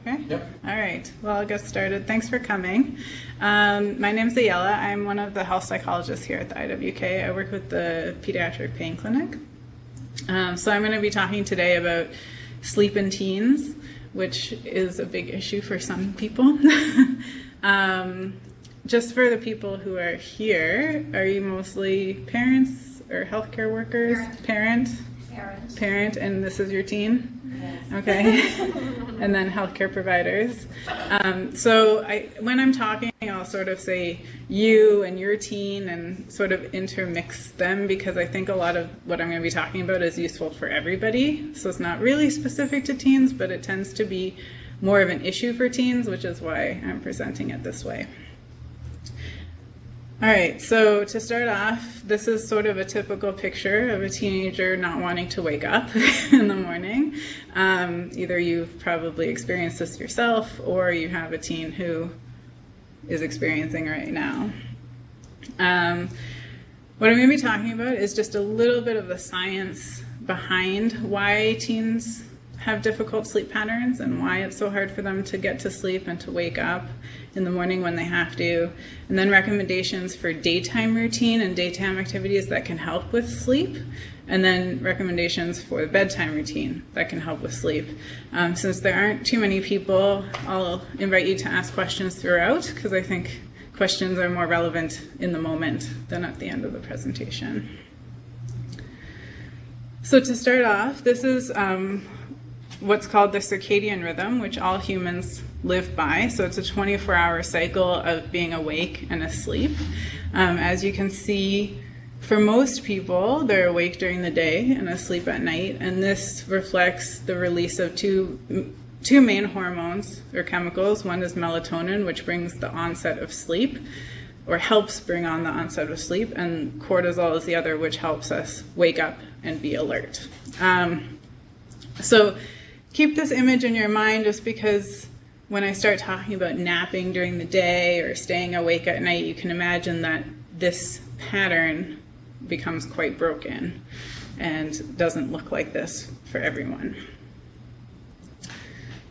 Okay? Yep. All right. Well, I'll get started. Thanks for coming. My name's Ayala. I'm one of the health psychologists here at the IWK. I work with the Pediatric Pain Clinic. So I'm going to be talking today about sleep in teens, which is a big issue for some people. Just for the people who are here, are you mostly parents or healthcare workers? Parent, and this is your teen? Yes. Okay. And then healthcare providers. When I'm talking, I'll sort of say you and your teen and sort of intermix them, because I think a lot of what I'm going to be talking about is useful for everybody. So it's not really specific to teens, but it tends to be more of an issue for teens, which is why I'm presenting it this way. All right, so to start off, this is sort of a typical picture of a teenager not wanting to wake up in the morning. Either you've probably experienced this yourself, or you have a teen who is experiencing right now. What I'm going to be talking about is just a little bit of the science behind why teens have difficult sleep patterns and why it's so hard for them to get to sleep and to wake up in the morning when they have to, and then recommendations for daytime routine and daytime activities that can help with sleep, and then recommendations for the bedtime routine that can help with sleep. Since there aren't too many people, I'll invite you to ask questions throughout, because I think questions are more relevant in the moment than at the end of the presentation. So to start off, this is what's called the circadian rhythm, which all humans live by. So it's a 24-hour cycle of being awake and asleep. As you can see, for most people, they're awake during the day and asleep at night, and this reflects the release of two main hormones or chemicals. One is melatonin, which brings the onset of sleep, or helps bring on the onset of sleep, and cortisol is the other, which helps us wake up and be alert. So keep this image in your mind, just because when I start talking about napping during the day or staying awake at night, you can imagine that this pattern becomes quite broken and doesn't look like this for everyone.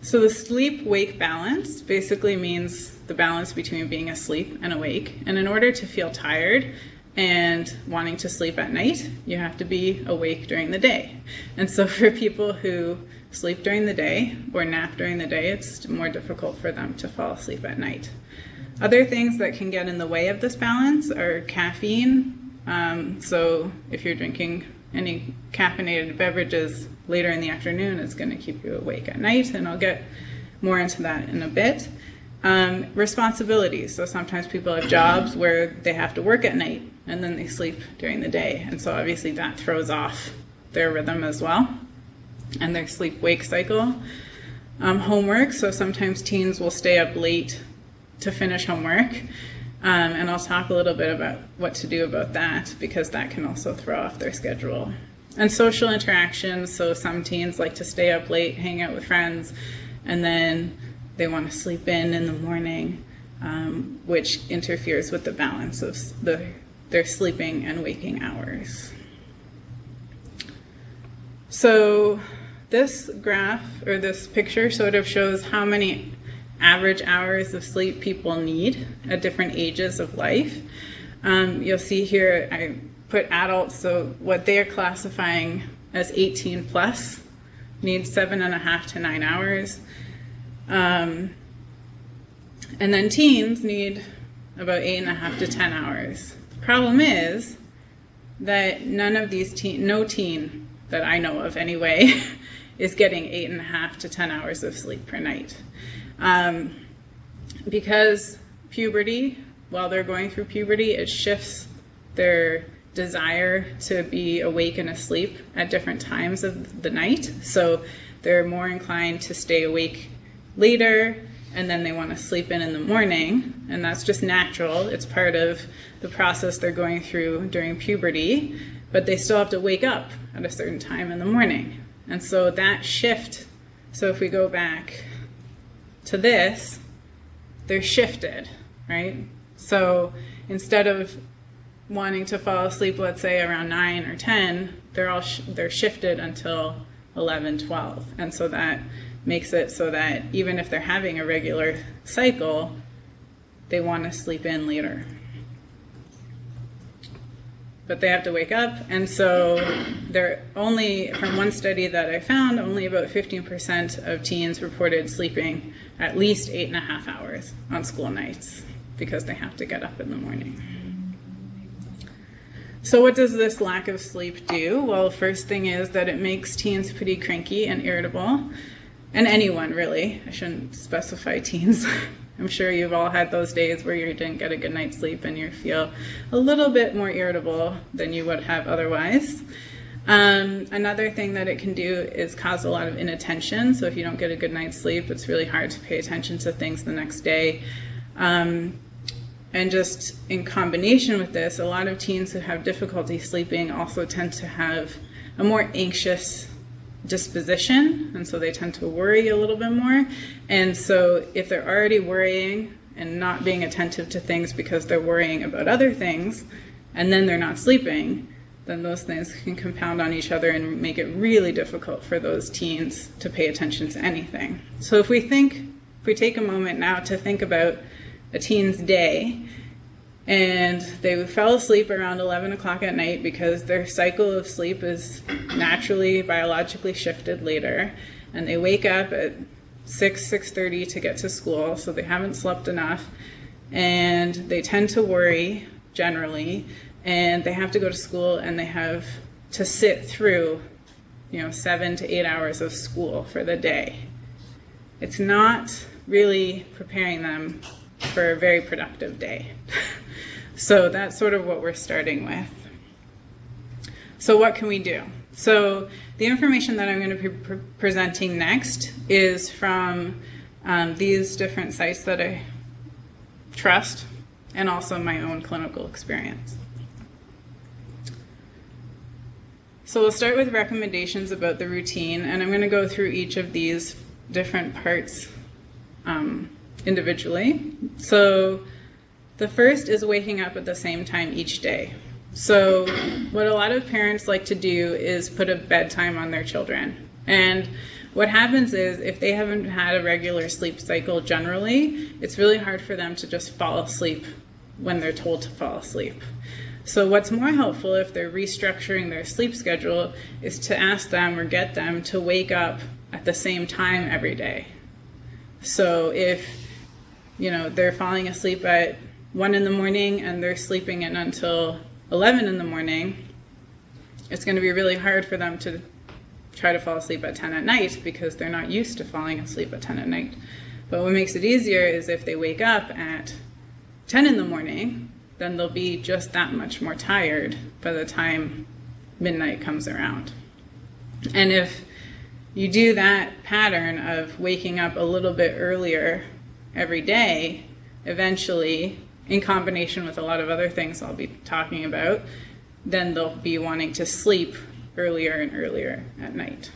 So the sleep-wake balance basically means the balance between being asleep and awake. And in order to feel tired and wanting to sleep at night, you have to be awake during the day. And so for people who sleep during the day or nap during the day, it's more difficult for them to fall asleep at night. Other things that can get in the way of this balance are caffeine. So if you're drinking any caffeinated beverages later in the afternoon, it's going to keep you awake at night, and I'll get more into that in a bit. Responsibilities. So sometimes people have jobs where they have to work at night and then they sleep during the day, and so obviously that throws off their rhythm as well and their sleep-wake cycle. Homework. So sometimes teens will stay up late to finish homework, and I'll talk a little bit about what to do about that, because that can also throw off their schedule. And social interactions. So some teens like to stay up late, hang out with friends, and then they want to sleep in the morning, which interferes with the balance of their sleeping and waking hours. So this graph, or this picture, sort of shows how many average hours of sleep people need at different ages of life. You'll see here I put adults, so what they are classifying as 18 plus needs 7.5 to 9 hours. And then teens need about 8.5 to 10 hours. The problem is that none of these no teen that I know of anyway, is getting 8.5 to 10 hours of sleep per night. Because puberty, while they're going through puberty, it shifts their desire to be awake and asleep at different times of the night. So they're more inclined to stay awake later, and then they want to sleep in the morning, and that's just natural. It's part of the process they're going through during puberty, but they still have to wake up at a certain time in the morning. And so that shift, so if we go back to this, they're shifted, right? So instead of wanting to fall asleep, let's say around 9 or 10, they're shifted until 11, 12. And so that makes it so that even if they're having a regular cycle, they want to sleep in later. But they have to wake up, and so they're only, from one study that I found, only about 15% of teens reported sleeping at least 8.5 hours on school nights because they have to get up in the morning. So what does this lack of sleep do? Well, first thing is that it makes teens pretty cranky and irritable, and anyone really. I shouldn't specify teens. I'm sure you've all had those days where you didn't get a good night's sleep and you feel a little bit more irritable than you would have otherwise. Another thing that it can do is cause a lot of inattention. So if you don't get a good night's sleep, it's really hard to pay attention to things the next day. And just in combination with this, a lot of teens who have difficulty sleeping also tend to have a more anxious disposition, and so they tend to worry a little bit more. And so if they're already worrying and not being attentive to things because they're worrying about other things, and then they're not sleeping, then those things can compound on each other and make it really difficult for those teens to pay attention to anything. So if we take a moment now to think about a teen's day, and they fell asleep around 11 o'clock at night because their cycle of sleep is naturally, biologically shifted later, and they wake up at 6:30 to get to school, so they haven't slept enough, and they tend to worry generally, and they have to go to school, and they have to sit through 7 to 8 hours of school for the day. It's not really preparing them for a very productive day. So that's sort of what we're starting with. So what can we do? So the information that I'm going to be presenting next is from these different sites that I trust, and also my own clinical experience. So we'll start with recommendations about the routine, and I'm going to go through each of these different parts individually. So the first is waking up at the same time each day. So what a lot of parents like to do is put a bedtime on their children. And what happens is, if they haven't had a regular sleep cycle generally, it's really hard for them to just fall asleep when they're told to fall asleep. So what's more helpful if they're restructuring their sleep schedule is to ask them or get them to wake up at the same time every day. So if they're falling asleep at 1 in the morning and they're sleeping in until 11 in the morning, it's going to be really hard for them to try to fall asleep at 10 at night because they're not used to falling asleep at 10 at night. But what makes it easier is if they wake up at 10 in the morning, then they'll be just that much more tired by the time midnight comes around. And if you do that pattern of waking up a little bit earlier every day, eventually, in combination with a lot of other things I'll be talking about, then they'll be wanting to sleep earlier and earlier at night.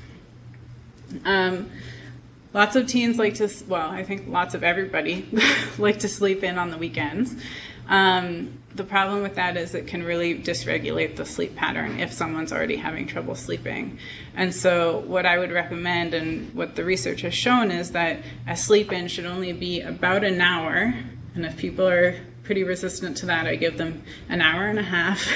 Lots of teens like to, well, I think lots of everybody like to sleep in on the weekends. The problem with that is it can really dysregulate the sleep pattern if someone's already having trouble sleeping. And so what I would recommend, and what the research has shown, is that a sleep-in should only be about an hour, and if people are pretty resistant to that, I give them an hour and a half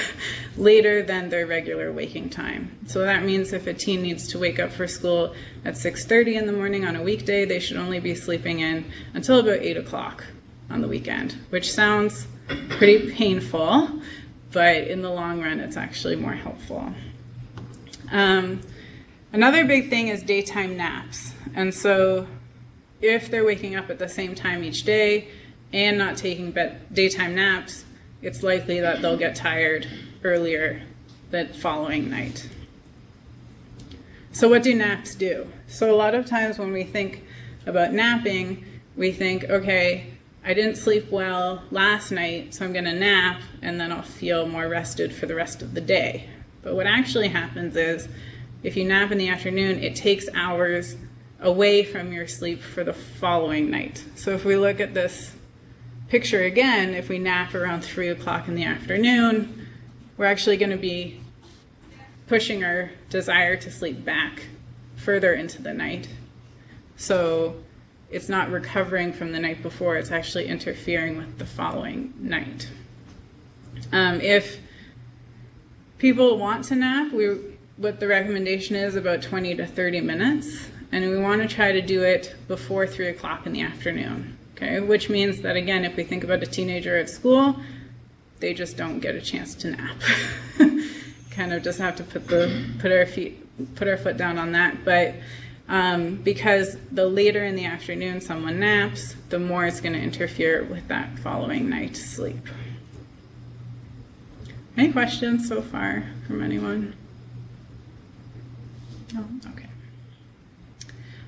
later than their regular waking time. So that means if a teen needs to wake up for school at 6:30 in the morning on a weekday, they should only be sleeping in until about 8 o'clock on the weekend, which sounds pretty painful, but in the long run, it's actually more helpful. Another big thing is daytime naps. And so if they're waking up at the same time each day and not taking daytime naps, it's likely that they'll get tired earlier that following night. So what do naps do? So a lot of times when we think about napping, we think, okay, I didn't sleep well last night, so I'm going to nap, and then I'll feel more rested for the rest of the day. But what actually happens is, if you nap in the afternoon, it takes hours away from your sleep for the following night. So if we look at this picture again, if we nap around 3 o'clock in the afternoon, we're actually going to be pushing our desire to sleep back further into the night. So it's not recovering from the night before, it's actually interfering with the following night. If people want to nap, what the recommendation is about 20 to 30 minutes, and we want to try to do it before 3 o'clock in the afternoon, okay? Which means that, again, if we think about a teenager at school, they just don't get a chance to nap. Kind of just have to put our foot down on that. But because the later in the afternoon someone naps, the more it's going to interfere with that following night's sleep. Any questions so far from anyone? No? Okay.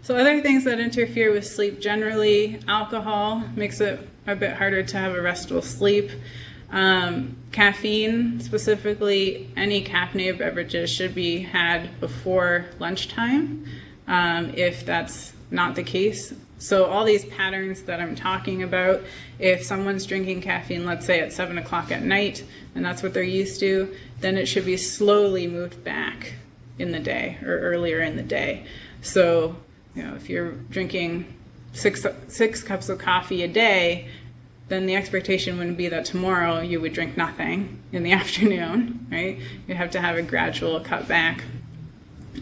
So other things that interfere with sleep generally, alcohol makes it a bit harder to have a restful sleep. Caffeine, specifically any caffeinated beverages, should be had before lunchtime if that's not the case. So all these patterns that I'm talking about, if someone's drinking caffeine, let's say at 7 o'clock at night, and that's what they're used to, then it should be slowly moved back in the day or earlier in the day. So, if you're drinking six cups of coffee a day, then the expectation wouldn't be that tomorrow you would drink nothing in the afternoon, right? You have to have a gradual cut back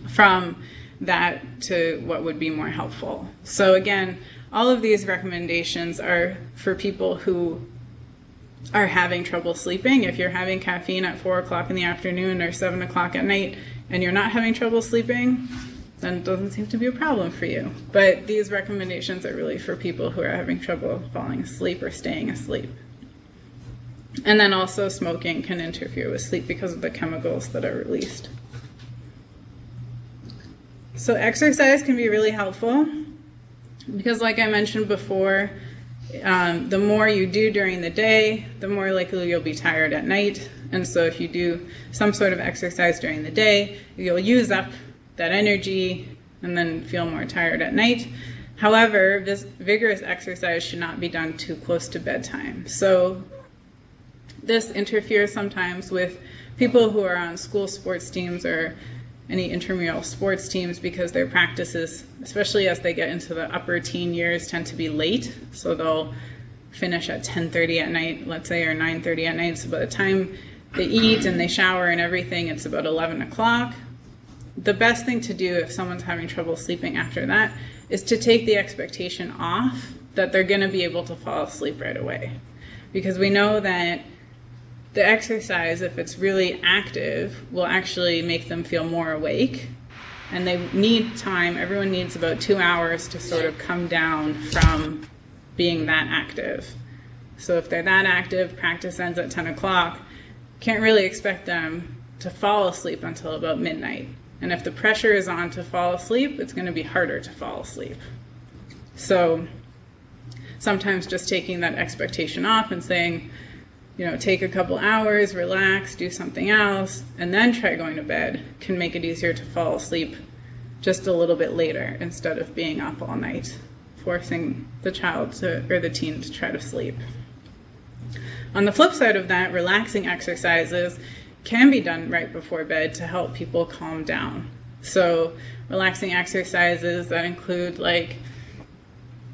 from that to what would be more helpful. So again, all of these recommendations are for people who are having trouble sleeping. If you're having caffeine at 4 o'clock in the afternoon or 7 o'clock at night and you're not having trouble sleeping, then it doesn't seem to be a problem for you. But these recommendations are really for people who are having trouble falling asleep or staying asleep. And then also smoking can interfere with sleep because of the chemicals that are released. So exercise can be really helpful because, like I mentioned before, the more you do during the day, the more likely you'll be tired at night. And so if you do some sort of exercise during the day, you'll use up that energy and then feel more tired at night. However, this vigorous exercise should not be done too close to bedtime. So this interferes sometimes with people who are on school sports teams or any intramural sports teams because their practices, especially as they get into the upper teen years, tend to be late. So they'll finish at 10:30 at night, let's say, or 9:30 at night. So by the time they eat and they shower and everything, it's about 11 o'clock. The best thing to do if someone's having trouble sleeping after that is to take the expectation off that they're going to be able to fall asleep right away. Because we know that the exercise, if it's really active, will actually make them feel more awake. And they need time. Everyone needs about 2 hours to sort of come down from being that active. So if they're that active, practice ends at 10 o'clock, can't really expect them to fall asleep until about midnight. And if the pressure is on to fall asleep, it's going to be harder to fall asleep. So sometimes just taking that expectation off and saying, take a couple hours, relax, do something else, and then try going to bed can make it easier to fall asleep just a little bit later instead of being up all night, forcing the child or the teen to try to sleep. On the flip side of that, relaxing exercises can be done right before bed to help people calm down. So relaxing exercises that include like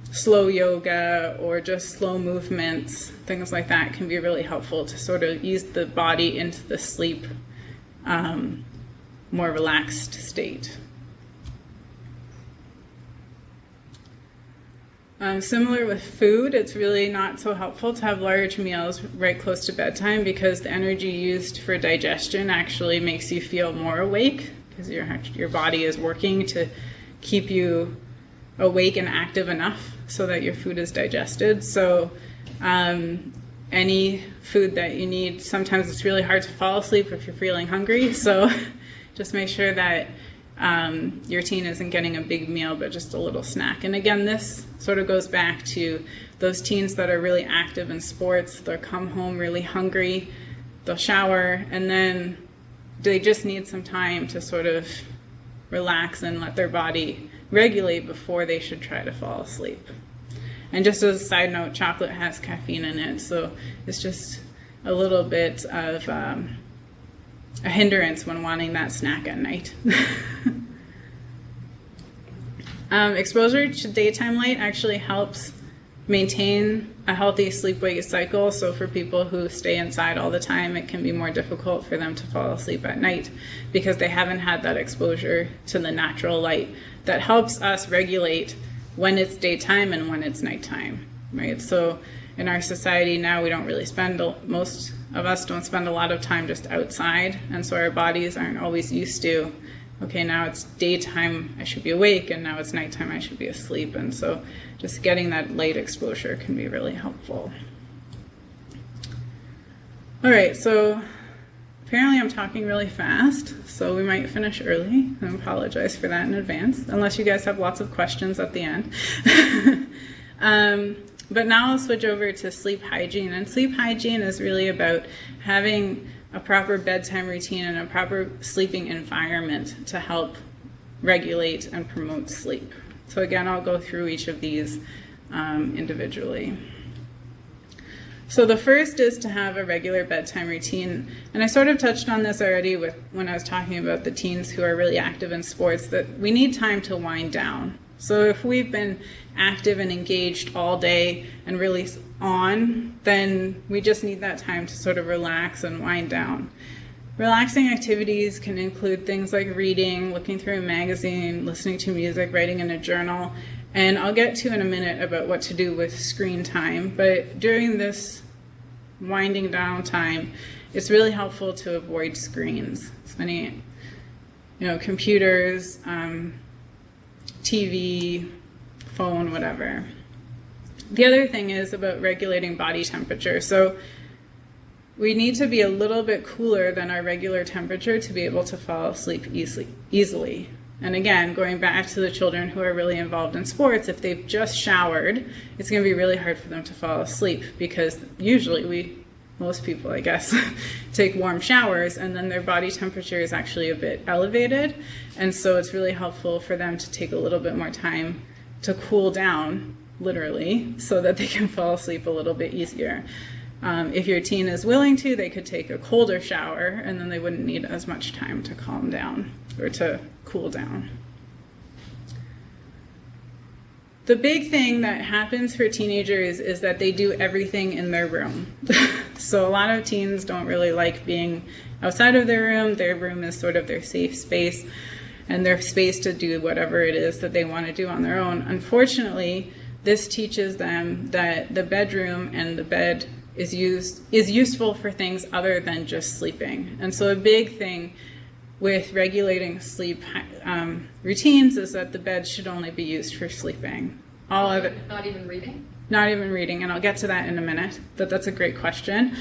slow yoga or just slow movements, things like that can be really helpful to sort of ease the body into the sleep, more relaxed state. Similar with food, it's really not so helpful to have large meals right close to bedtime because the energy used for digestion actually makes you feel more awake because your body is working to keep you awake and active enough so that your food is digested. So any food that you need, sometimes it's really hard to fall asleep if you're feeling hungry. So just make sure that your teen isn't getting a big meal, but just a little snack. And again, this sort of goes back to those teens that are really active in sports. They'll come home really hungry, they'll shower, and then they just need some time to sort of relax and let their body regulate before they should try to fall asleep. And just as a side note, chocolate has caffeine in it, so it's just a little bit of a hindrance when wanting that snack at night. Exposure to daytime light actually helps maintain a healthy sleep-wake cycle. So for people who stay inside all the time, it can be more difficult for them to fall asleep at night because they haven't had that exposure to the natural light that helps us regulate when it's daytime and when it's nighttime, right? So in our society now, we don't really spend, most of us don't spend a lot of time just outside, and so our bodies aren't always used to, okay, now it's daytime, I should be awake, and now it's nighttime, I should be asleep. And so just getting that light exposure can be really helpful. All right, so apparently I'm talking really fast, so we might finish early. I apologize for that in advance, unless you guys have lots of questions at the end. But now I'll switch over to sleep hygiene. And sleep hygiene is really about having a proper bedtime routine and a proper sleeping environment to help regulate and promote sleep. So again, I'll go through each of these individually. So the first is to have a regular bedtime routine. And I sort of touched on this already when I was talking about the teens who are really active in sports, that we need time to wind down. So if we've been active and engaged all day and really on, then we just need that time to sort of relax and wind down. Relaxing activities can include things like reading, looking through a magazine, listening to music, writing in a journal, and I'll get to in a minute about what to do with screen time. But during this winding down time, it's really helpful to avoid screens. So any, computers, TV, phone, whatever. The other thing is about regulating body temperature. So we need to be a little bit cooler than our regular temperature to be able to fall asleep easily. And again, going back to the children who are really involved in sports, if they've just showered, it's going to be really hard for them to fall asleep because usually most people, I guess, take warm showers and then their body temperature is actually a bit elevated. And so it's really helpful for them to take a little bit more time to cool down, literally, so that they can fall asleep a little bit easier. If your teen is willing to, they could take a colder shower and then they wouldn't need as much time to calm down or to cool down. The big thing that happens for teenagers is that they do everything in their room. So a lot of teens don't really like being outside of their room. Their room is sort of their safe space and their space to do whatever it is that they want to do on their own. Unfortunately, this teaches them that the bedroom and the bed is useful for things other than just sleeping. And so a big thing with regulating sleep routines is that the bed should only be used for sleeping. Not even reading? Not even reading, and I'll get to that in a minute, but that's a great question.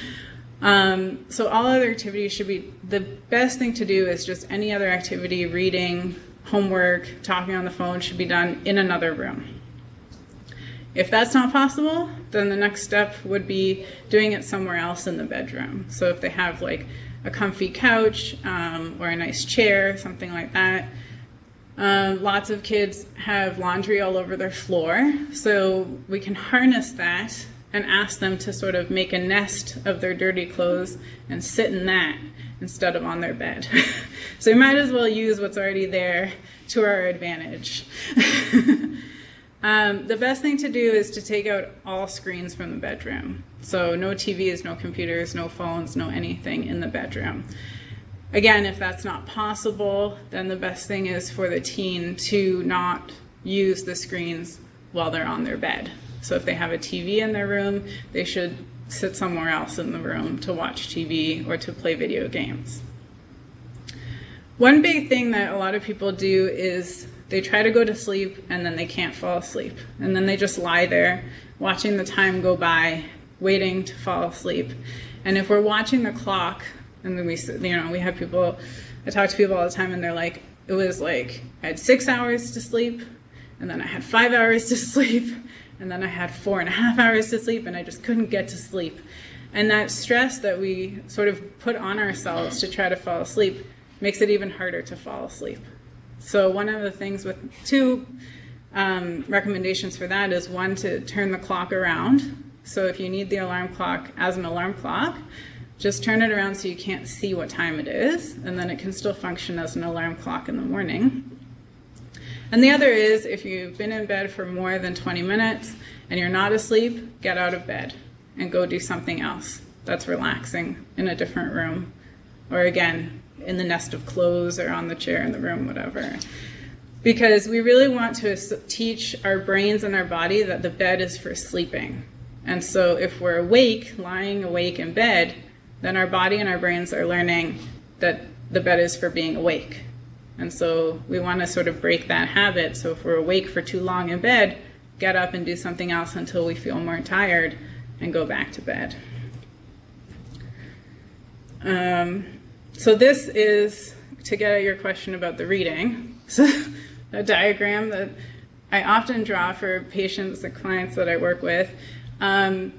So all other activities should be, the best thing to do is just any other activity, reading, homework, talking on the phone should be done in another room. If that's not possible, then the next step would be doing it somewhere else in the bedroom. So if they have like a comfy couch or a nice chair, something like that. Lots of kids have laundry all over their floor, so we can harness that and ask them to sort of make a nest of their dirty clothes and sit in that instead of on their bed. So we might as well use what's already there to our advantage. The best thing to do is to take out all screens from the bedroom. So no TVs, no computers, no phones, no anything in the bedroom. Again, if that's not possible, then the best thing is for the teen to not use the screens while they're on their bed. So if they have a TV in their room, they should sit somewhere else in the room to watch TV or to play video games. One big thing that a lot of people do is they try to go to sleep and then they can't fall asleep. And then they just lie there watching the time go by, waiting to fall asleep. And if we're watching the clock, and then we have people, I talk to people all the time and they're like, it was like I had 6 hours to sleep, and then I had 5 hours to sleep, and then I had 4.5 hours to sleep, and I just couldn't get to sleep. And that stress that we sort of put on ourselves to try to fall asleep makes it even harder to fall asleep. So one of the things with two recommendations for that is one, to turn the clock around. So if you need the alarm clock as an alarm clock, just turn it around so you can't see what time it is, and then it can still function as an alarm clock in the morning. And the other is, if you've been in bed for more than 20 minutes and you're not asleep, get out of bed and go do something else that's relaxing in a different room. Or again, in the nest of clothes or on the chair in the room, whatever. Because we really want to teach our brains and our body that the bed is for sleeping. And so if we're awake, lying awake in bed, then our body and our brains are learning that the bed is for being awake. And so we want to sort of break that habit. So if we're awake for too long in bed, get up and do something else until we feel more tired and go back to bed. So this is, to get at your question about the reading, so a diagram that I often draw for patients and clients that I work with. And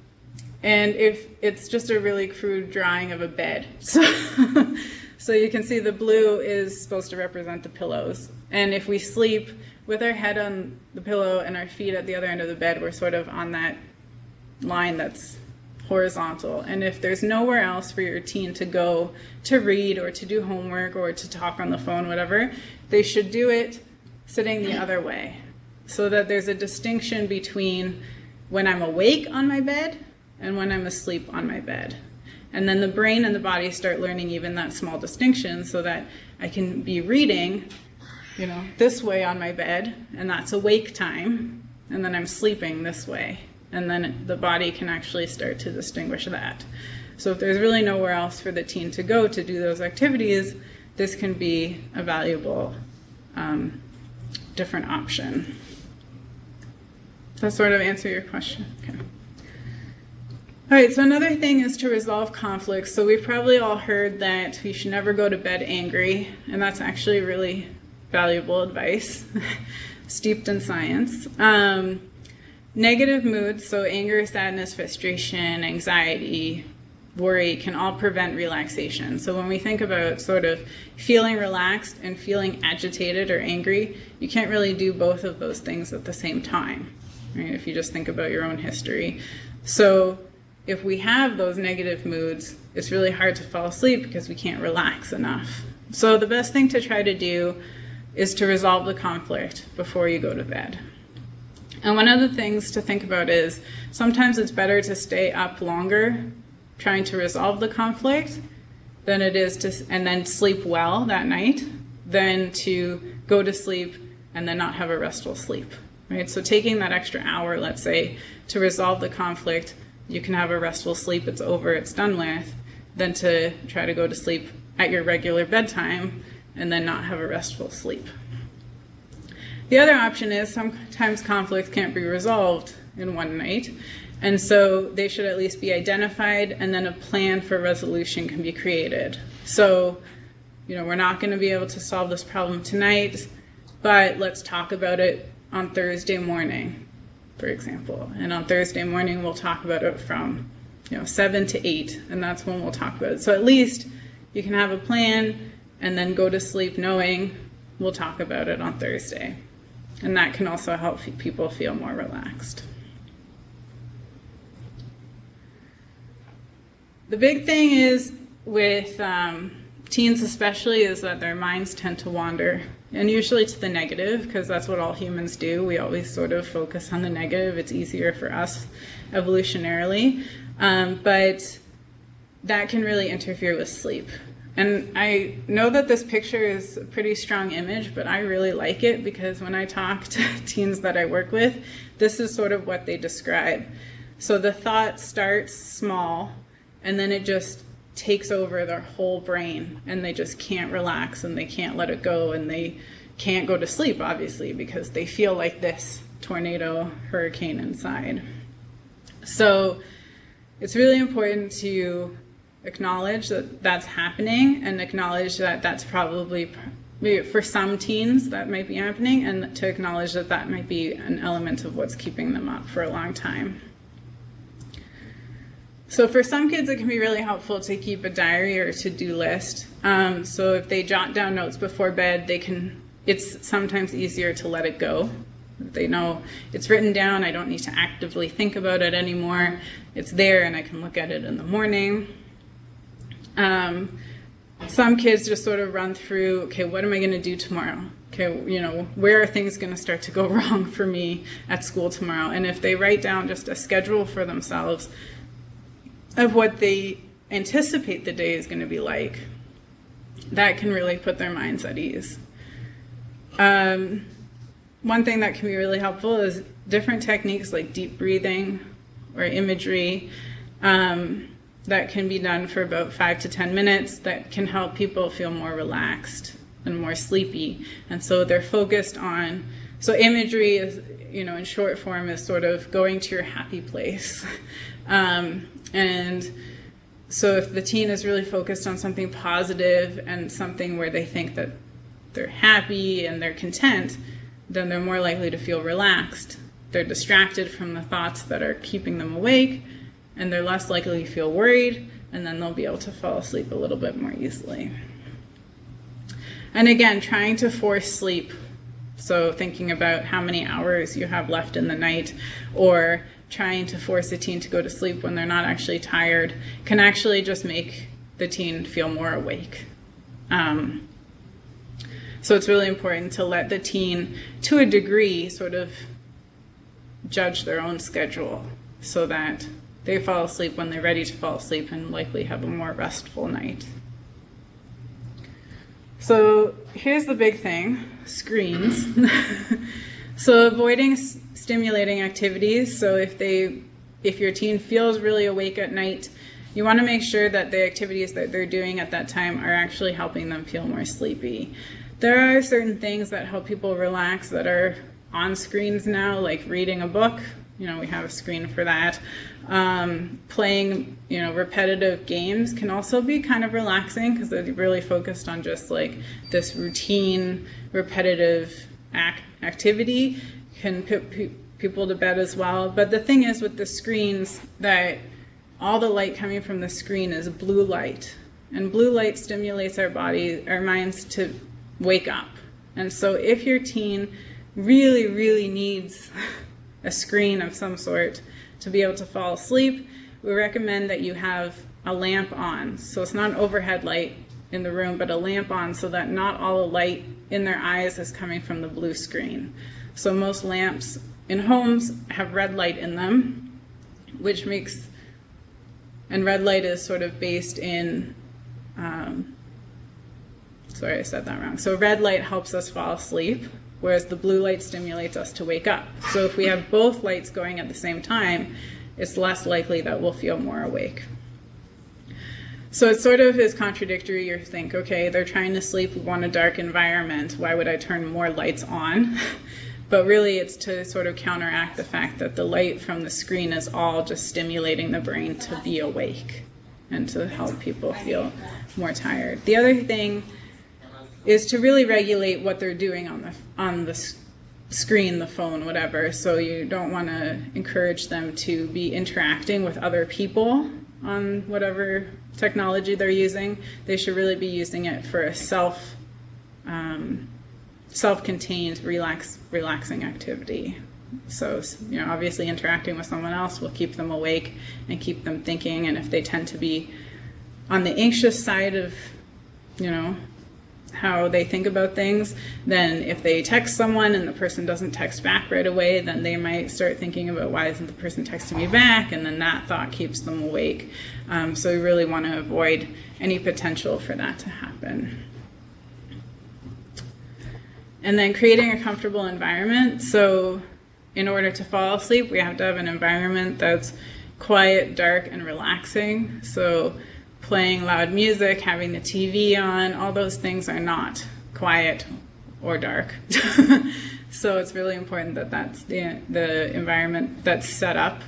if it's just a really crude drawing of a bed. So you can see the blue is supposed to represent the pillows. And if we sleep with our head on the pillow and our feet at the other end of the bed, we're sort of on that line that's horizontal. And if there's nowhere else for your teen to go to read or to do homework or to talk on the phone, whatever, they should do it sitting the other way, so that there's a distinction between when I'm awake on my bed and when I'm asleep on my bed. And then the brain and the body start learning even that small distinction, so that I can be reading, this way on my bed, and that's awake time, and then I'm sleeping this way. And then the body can actually start to distinguish that. So if there's really nowhere else for the teen to go to do those activities, this can be a valuable different option. Does that sort of answer your question? Okay. All right, so another thing is to resolve conflicts. So we've probably all heard that we should never go to bed angry, and that's actually really valuable advice, steeped in science. Negative moods, so anger, sadness, frustration, anxiety, worry, can all prevent relaxation. So when we think about sort of feeling relaxed and feeling agitated or angry, you can't really do both of those things at the same time, right? If you just think about your own history. So if we have those negative moods, it's really hard to fall asleep because we can't relax enough. So the best thing to try to do is to resolve the conflict before you go to bed. And one of the things to think about is sometimes it's better to stay up longer trying to resolve the conflict than it is to, and then sleep well that night, than to go to sleep and then not have a restful sleep, right? So taking that extra hour, let's say, to resolve the conflict, you can have a restful sleep, it's over, it's done with, than to try to go to sleep at your regular bedtime and then not have a restful sleep. The other option is sometimes conflicts can't be resolved in one night, and so they should at least be identified, and then a plan for resolution can be created. So, we're not going to be able to solve this problem tonight, but let's talk about it on Thursday morning, for example. And on Thursday morning, we'll talk about it from 7 to 8, and that's when we'll talk about it. So at least you can have a plan and then go to sleep knowing we'll talk about it on Thursday. And that can also help people feel more relaxed. The big thing is with teens especially is that their minds tend to wander, and usually to the negative, because that's what all humans do. We always sort of focus on the negative. It's easier for us evolutionarily, but that can really interfere with sleep. And I know that this picture is a pretty strong image, but I really like it because when I talk to teens that I work with, this is sort of what they describe. So the thought starts small, and then it just takes over their whole brain, and they just can't relax, and they can't let it go, and they can't go to sleep, obviously, because they feel like this tornado, hurricane inside. So it's really important to acknowledge that that's happening, and acknowledge that that's probably, for some teens, that might be happening, and to acknowledge that that might be an element of what's keeping them up for a long time. So for some kids, it can be really helpful to keep a diary or a to-do list. So if they jot down notes before bed, it's sometimes easier to let it go. They know it's written down, I don't need to actively think about it anymore. It's there and I can look at it in the morning. Some kids just sort of run through, okay, what am I going to do tomorrow? okay, you know, where are things going to start to go wrong for me at school tomorrow? And if they write down just a schedule for themselves of what they anticipate the day is going to be like, that can really put their minds at ease. One thing that can be really helpful is different techniques like deep breathing or imagery that can be done for about 5 to 10 minutes that can help people feel more relaxed and more sleepy. And so they're focused on, so imagery is, you know, in short form is sort of going to your happy place. And so if the teen is really focused on something positive and something where they think that they're happy and they're content, then they're more likely to feel relaxed. They're distracted from the thoughts that are keeping them awake, and they're less likely to feel worried, and then they'll be able to fall asleep a little bit more easily. And again, trying to force sleep, so thinking about how many hours you have left in the night, or trying to force a teen to go to sleep when they're not actually tired, can actually just make the teen feel more awake. So it's really important to let the teen, to a degree, sort of judge their own schedule so that they fall asleep when they're ready to fall asleep and likely have a more restful night. So here's the big thing, screens. So avoiding stimulating activities. So if your teen feels really awake at night, you want to make sure that the activities that they're doing at that time are actually helping them feel more sleepy. There are certain things that help people relax that are on screens now, like reading a book. You know, we have a screen for that. Playing, you know, repetitive games can also be kind of relaxing because they're really focused on just like this routine, repetitive activity can put people to bed as well. But the thing is with the screens that all the light coming from the screen is blue light. And blue light stimulates our minds to wake up. And so if your teen really, really needs a screen of some sort to be able to fall asleep, we recommend that you have a lamp on. So it's not an overhead light in the room, but a lamp on so that not all the light in their eyes is coming from the blue screen. So most lamps in homes have red light in them, which makes, and red light is sort of based in, sorry, I said that wrong. So red light helps us fall asleep, whereas the blue light stimulates us to wake up. So if we have both lights going at the same time, it's less likely that we'll feel more awake. So it sort of is contradictory. You think, okay, they're trying to sleep, we want a dark environment, why would I turn more lights on? But really it's to sort of counteract the fact that the light from the screen is all just stimulating the brain to be awake and to help people feel more tired. The other thing is to really regulate what they're doing on the screen, the phone, whatever. So you don't want to encourage them to be interacting with other people on whatever technology they're using. They should really be using it for a self-contained, relaxing activity. So, you know, obviously interacting with someone else will keep them awake and keep them thinking. And if they tend to be on the anxious side of, you know, how they think about things, then if they text someone and the person doesn't text back right away, then they might start thinking about why isn't the person texting me back, and then that thought keeps them awake. So we really want to avoid any potential for that to happen. And then creating a comfortable environment. So in order to fall asleep, we have to have an environment that's quiet, dark, and relaxing. So playing loud music, having the TV on, all those things are not quiet or dark. So it's really important that that's the environment that's set up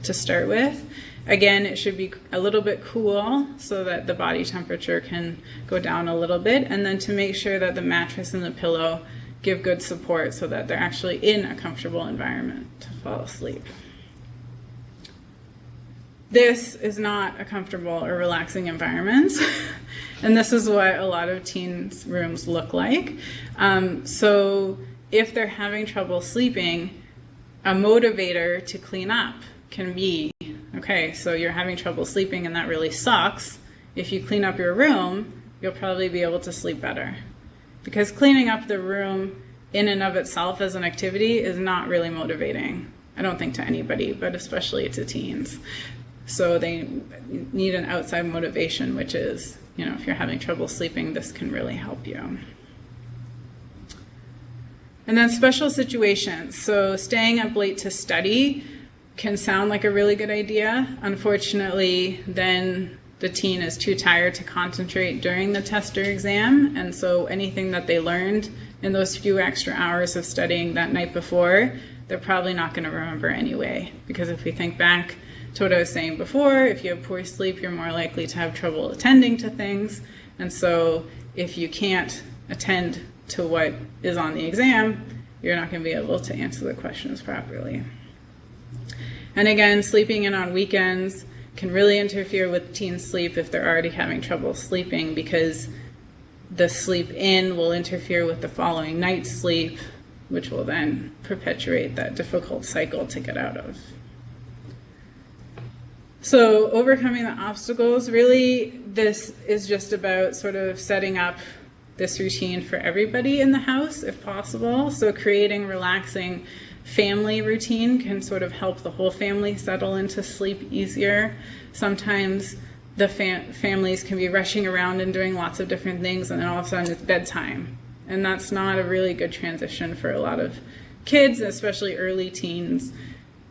to start with. Again, it should be a little bit cool so that the body temperature can go down a little bit, and then to make sure that the mattress and the pillow give good support so that they're actually in a comfortable environment to fall asleep. This is not a comfortable or relaxing environment, and this is what a lot of teens' rooms look like. So if they're having trouble sleeping, a motivator to clean up can be, okay, so you're having trouble sleeping and that really sucks. If you clean up your room, you'll probably be able to sleep better. because cleaning up the room in and of itself as an activity is not really motivating. I don't think to anybody, but especially to teens. So they need an outside motivation, which is, if you're having trouble sleeping, this can really help you. And then special situations. So staying up late to study can sound like a really good idea. Unfortunately, then the teen is too tired to concentrate during the test or exam. And so anything that they learned in those few extra hours of studying that night before, they're probably not going to remember anyway. Because if we think back to what I was saying before, if you have poor sleep, you're more likely to have trouble attending to things. And so if you can't attend to what is on the exam, you're not going to be able to answer the questions properly. And again, sleeping in on weekends can really interfere with teen sleep if they're already having trouble sleeping, because the sleep in will interfere with the following night's sleep, which will then perpetuate that difficult cycle to get out of. So overcoming the obstacles, really this is just about sort of setting up this routine for everybody in the house if possible. So creating relaxing family routine can sort of help the whole family settle into sleep easier. Sometimes the families can be rushing around and doing lots of different things, and then all of a sudden it's bedtime. And that's not a really good transition for a lot of kids, especially early teens.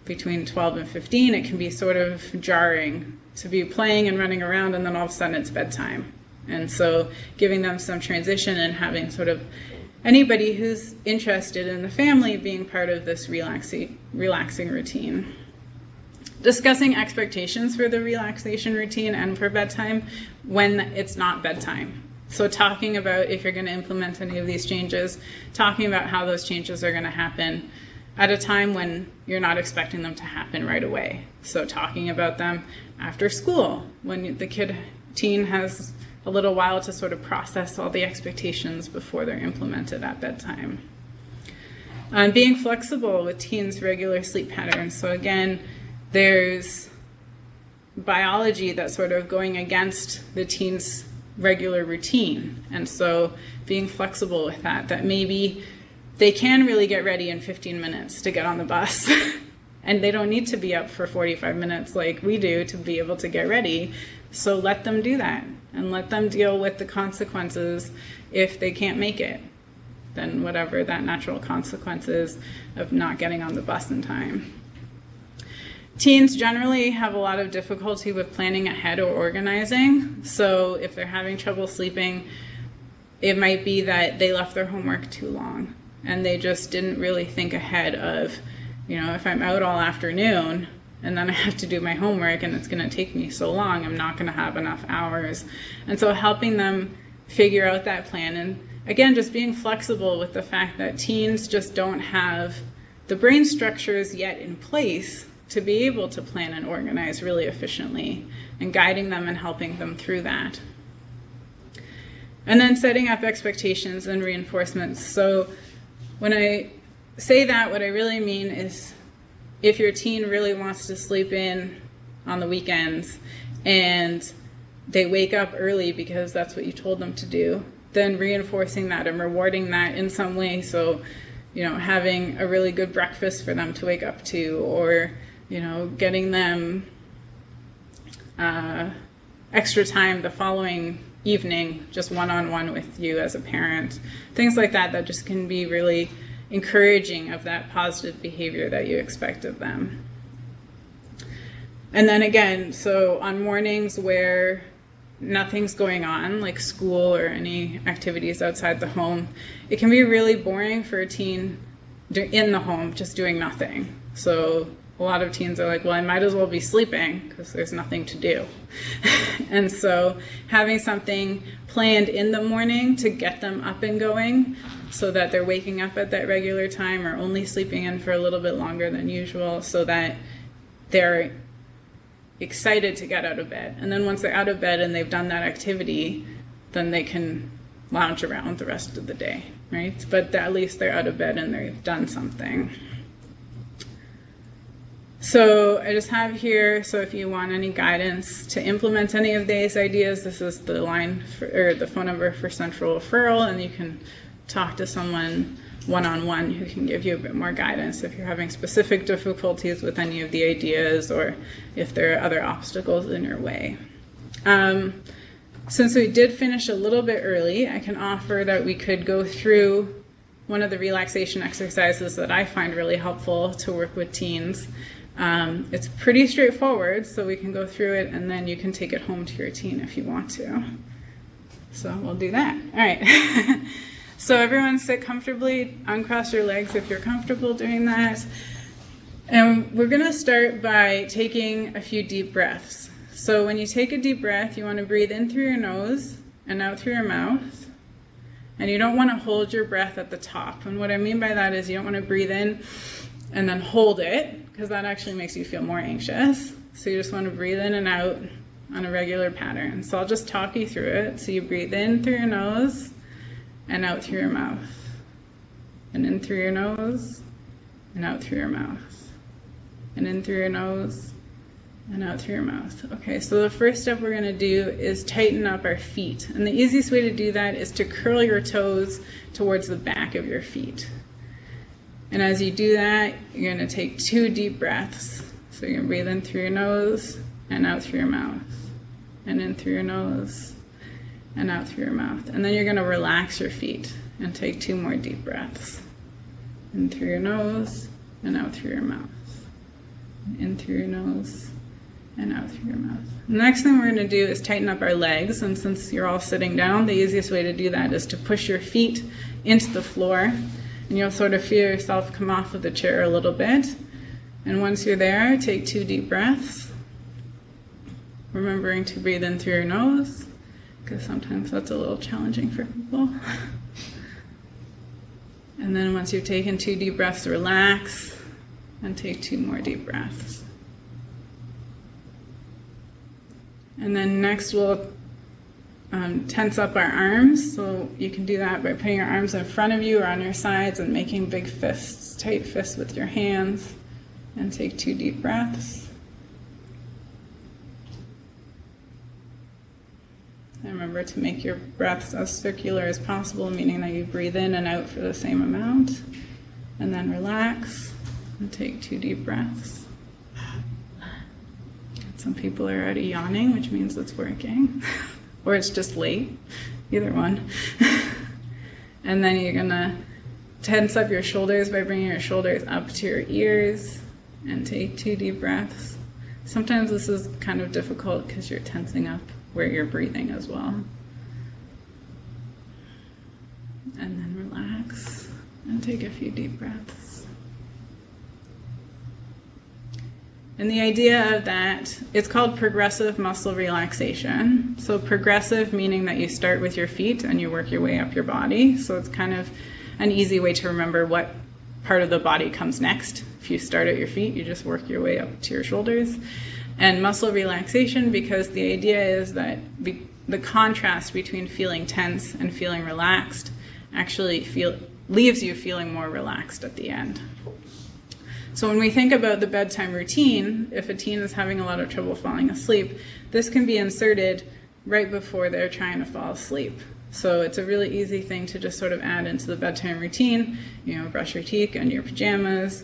Between 12 and 15, it can be sort of jarring to be playing and running around, and then all of a sudden it's bedtime. And so giving them some transition and having sort of anybody who's interested in the family being part of this relaxing routine. Discussing expectations for the relaxation routine and for bedtime when it's not bedtime. So talking about if you're going to implement any of these changes, talking about how those changes are going to happen at a time when you're not expecting them to happen right away. So talking about them after school, when the teen has a little while to sort of process all the expectations before they're implemented at bedtime. Being flexible with teens' regular sleep patterns. So again, there's biology that's sort of going against the teen's regular routine. And so being flexible with that maybe they can really get ready in 15 minutes to get on the bus. And they don't need to be up for 45 minutes like we do to be able to get ready. So let them do that and let them deal with the consequences if they can't make it. Then whatever that natural consequence is of not getting on the bus in time. Teens generally have a lot of difficulty with planning ahead or organizing. So if they're having trouble sleeping, it might be that they left their homework too long and they just didn't really think ahead of, if I'm out all afternoon and then I have to do my homework and it's going to take me so long, I'm not going to have enough hours. And so helping them figure out that plan, and again, just being flexible with the fact that teens just don't have the brain structures yet in place to be able to plan and organize really efficiently, and guiding them and helping them through that. And then setting up expectations and reinforcements. So when I say that, what I really mean is if your teen really wants to sleep in on the weekends and they wake up early because that's what you told them to do, then reinforcing that and rewarding that in some way. So, having a really good breakfast for them to wake up to, or, getting them extra time the following evening, just one-on-one with you as a parent. Things like that just can be really encouraging of that positive behavior that you expect of them. And then again, so on mornings where nothing's going on, like school or any activities outside the home, it can be really boring for a teen in the home just doing nothing. So a lot of teens are like, well, I might as well be sleeping because there's nothing to do. And so having something planned in the morning to get them up and going so that they're waking up at that regular time or only sleeping in for a little bit longer than usual so that they're excited to get out of bed. And then once they're out of bed and they've done that activity, then they can lounge around the rest of the day, right? But at least they're out of bed and they've done something. So I just have here, so if you want any guidance to implement any of these ideas, this is the line or the phone number for Central Referral, and you can talk to someone one-on-one who can give you a bit more guidance if you're having specific difficulties with any of the ideas or if there are other obstacles in your way. Since we did finish a little bit early, I can offer that we could go through one of the relaxation exercises that I find really helpful to work with teens. It's pretty straightforward, so we can go through it and then you can take it home to your teen if you want to. So we'll do that. All right. So everyone sit comfortably, uncross your legs if you're comfortable doing that. And we're going to start by taking a few deep breaths. So when you take a deep breath, you want to breathe in through your nose and out through your mouth. And you don't want to hold your breath at the top. And what I mean by that is you don't want to breathe in and then hold it, because that actually makes you feel more anxious. So you just want to breathe in and out on a regular pattern. So I'll just talk you through it. So you breathe in through your nose and out through your mouth. And in through your nose and out through your mouth. And in through your nose and out through your mouth. Okay, so the first step we're going to do is tighten up our feet. And the easiest way to do that is to curl your toes towards the back of your feet. And as you do that, you're going to take 2 deep breaths. So you're going to breathe in through your nose and out through your mouth. And in through your nose and out through your mouth. And then you're going to relax your feet and take 2 more deep breaths. In through your nose and out through your mouth. In through your nose and out through your mouth. The next thing we're going to do is tighten up our legs. And since you're all sitting down, the easiest way to do that is to push your feet into the floor. And you'll sort of feel yourself come off of the chair a little bit. And once you're there, take 2 deep breaths. Remembering to breathe in through your nose, because sometimes that's a little challenging for people. And then once you've taken 2 deep breaths, relax and take 2 more deep breaths. And then next we'll tense up our arms. So you can do that by putting your arms in front of you or on your sides and making big fists, tight fists with your hands. And take 2 deep breaths. And remember to make your breaths as circular as possible, meaning that you breathe in and out for the same amount. And then relax and take 2 deep breaths. Some people are already yawning, which means it's working. Or it's just late, either one. And then you're gonna tense up your shoulders by bringing your shoulders up to your ears and take 2 deep breaths. Sometimes this is kind of difficult because you're tensing up where you're breathing as well. And then relax and take a few deep breaths. And the idea of that, it's called progressive muscle relaxation. So progressive meaning that you start with your feet and you work your way up your body. So it's kind of an easy way to remember what part of the body comes next. If you start at your feet, you just work your way up to your shoulders. And muscle relaxation, because the idea is that the contrast between feeling tense and feeling relaxed actually leaves you feeling more relaxed at the end. So when we think about the bedtime routine, if a teen is having a lot of trouble falling asleep, this can be inserted right before they're trying to fall asleep. So it's a really easy thing to just sort of add into the bedtime routine. Brush your teeth, get in your pajamas,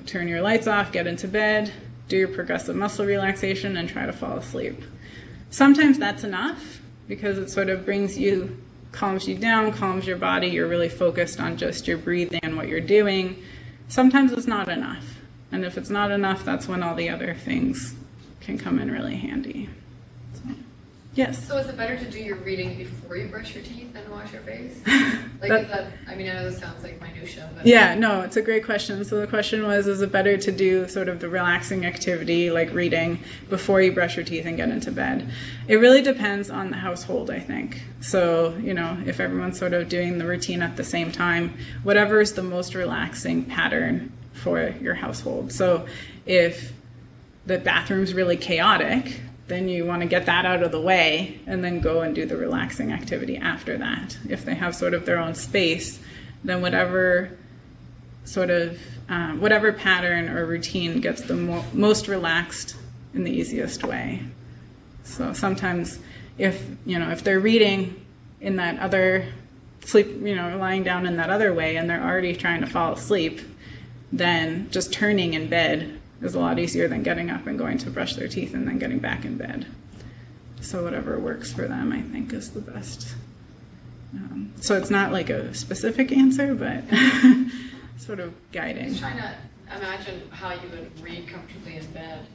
turn your lights off, get into bed, do your progressive muscle relaxation, and try to fall asleep. Sometimes that's enough because it sort of calms you down, calms your body. You're really focused on just your breathing and what you're doing. Sometimes it's not enough. And if it's not enough, that's when all the other things can come in really handy. Yes? So is it better to do your reading before you brush your teeth and wash your face? I know this sounds like minutia, but... Yeah, no, it's a great question. So the question was, is it better to do sort of the relaxing activity, like reading, before you brush your teeth and get into bed? It really depends on the household, I think. So, if everyone's sort of doing the routine at the same time, whatever is the most relaxing pattern for your household. So if the bathroom's really chaotic, then you want to get that out of the way and then go and do the relaxing activity after that. If they have sort of their own space, then whatever sort of whatever pattern or routine gets them most relaxed in the easiest way. So sometimes if they're reading in that other lying down in that other way and they're already trying to fall asleep, then just turning in bed is a lot easier than getting up and going to brush their teeth and then getting back in bed. So whatever works for them, I think, is the best. So it's not like a specific answer, but sort of guiding. I'm just trying to imagine how you would read comfortably in bed,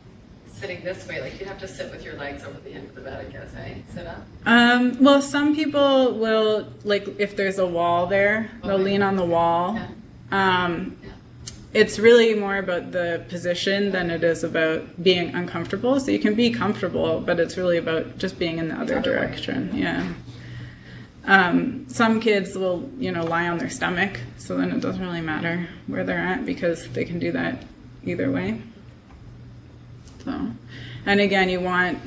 sitting this way. Like you'd have to sit with your legs over the end of the bed, I guess, eh? Sit up? Well, some people will, like if there's a wall there, they'll lean on the wall. Yeah. It's really more about the position than it is about being uncomfortable. So you can be comfortable, but it's really about just being in the other direction. Way. Yeah. Some kids will, lie on their stomach, so then it doesn't really matter where they're at because they can do that either way. So, and again, you want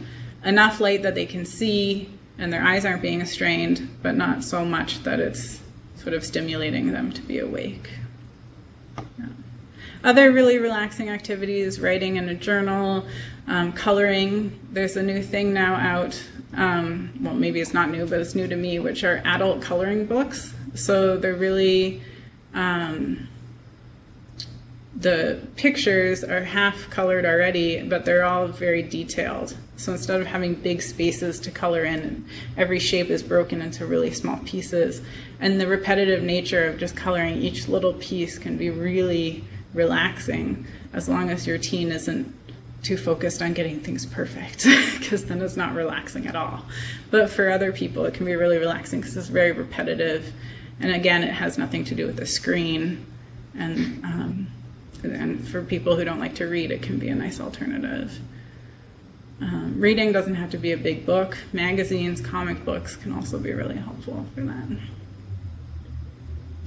enough light that they can see and their eyes aren't being strained, but not so much that it's sort of stimulating them to be awake. Yeah. Other really relaxing activities, writing in a journal, coloring. There's a new thing now out. Well, maybe it's not new, but it's new to me, which are adult coloring books. So they're really, the pictures are half colored already, but they're all very detailed. So instead of having big spaces to color in, every shape is broken into really small pieces. And the repetitive nature of just coloring each little piece can be really relaxing, as long as your teen isn't too focused on getting things perfect, because then it's not relaxing at all. But for other people, it can be really relaxing because it's very repetitive. And again, it has nothing to do with the screen. And for people who don't like to read, it can be a nice alternative. Reading doesn't have to be a big book. Magazines, comic books can also be really helpful for that.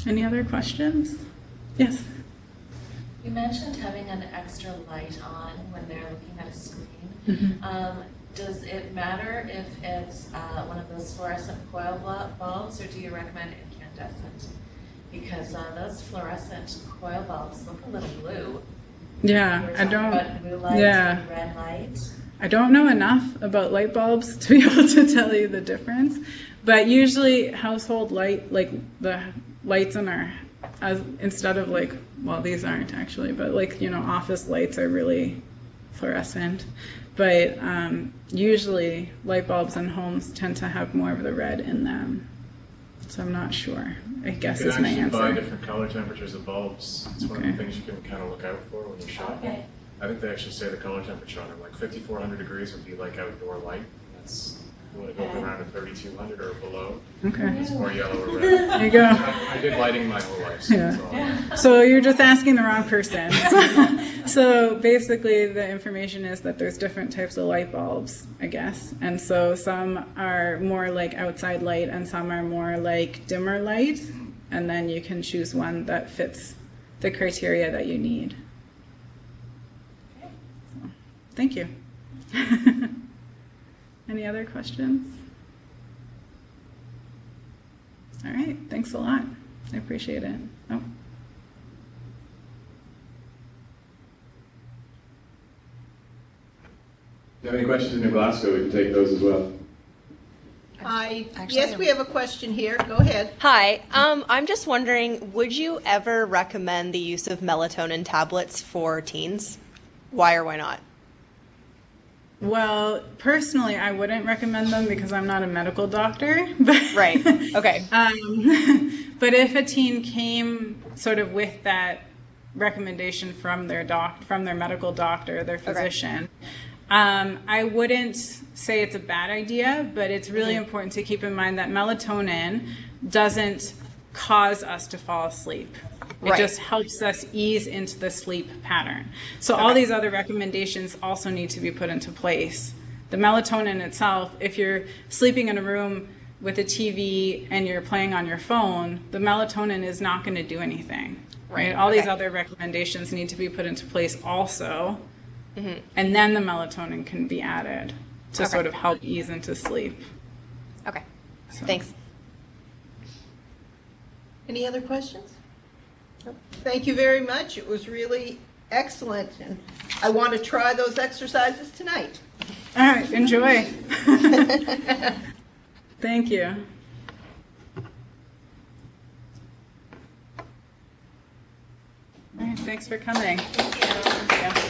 Any other questions? Yes? You mentioned having an extra light on when they're looking at a screen. Mm-hmm. Does it matter if it's one of those fluorescent coil bulbs, or do you recommend incandescent? Because those fluorescent coil bulbs look a little blue. Yeah, I don't. About blue light and red light. I don't know enough about light bulbs to be able to tell you the difference, but usually household light, like the lights in our, instead of like, well, these aren't actually, but like, office lights are really fluorescent. But usually light bulbs in homes tend to have more of the red in them. So I'm not sure, I guess is my answer. You can actually buy different color temperatures of bulbs. It's one of the things you can kind of look out for when you shop. Okay. I think they actually say the color temperature on them, like 5,400 degrees would be like outdoor light. That's when it goes around at 3,200 or below. Okay. It's more yellow or red. There you go. I did lighting my whole life. So Yeah. So you're just asking the wrong person. So basically the information is that there's different types of light bulbs, I guess. And so some are more like outside light and some are more like dimmer light. And then you can choose one that fits the criteria that you need. So, thank you. Any other questions? All right, thanks a lot. I appreciate it. Oh. If you have any questions in New Glasgow, we can take those as well. Yes, we have a question here. Go ahead. Hi, I'm just wondering, would you ever recommend the use of melatonin tablets for teens? Why or why not? Well, personally, I wouldn't recommend them because I'm not a medical doctor. But, Right, okay. But if a teen came sort of with that recommendation from their medical doctor, their physician, I wouldn't say it's a bad idea, but it's really important to keep in mind that melatonin doesn't cause us to fall asleep. It just helps us ease into the sleep pattern. So all these other recommendations also need to be put into place. The melatonin itself, if you're sleeping in a room with a TV and you're playing on your phone, the melatonin is not going to do anything. Right? All these other recommendations need to be put into place also. And then the melatonin can be added to sort of help ease into sleep. Okay, So. thanks. Any other questions? Thank you very much. It was really excellent, and I want to try those exercises tonight. All right, enjoy. Thank you. All right, thanks for coming. Thank you. Yeah.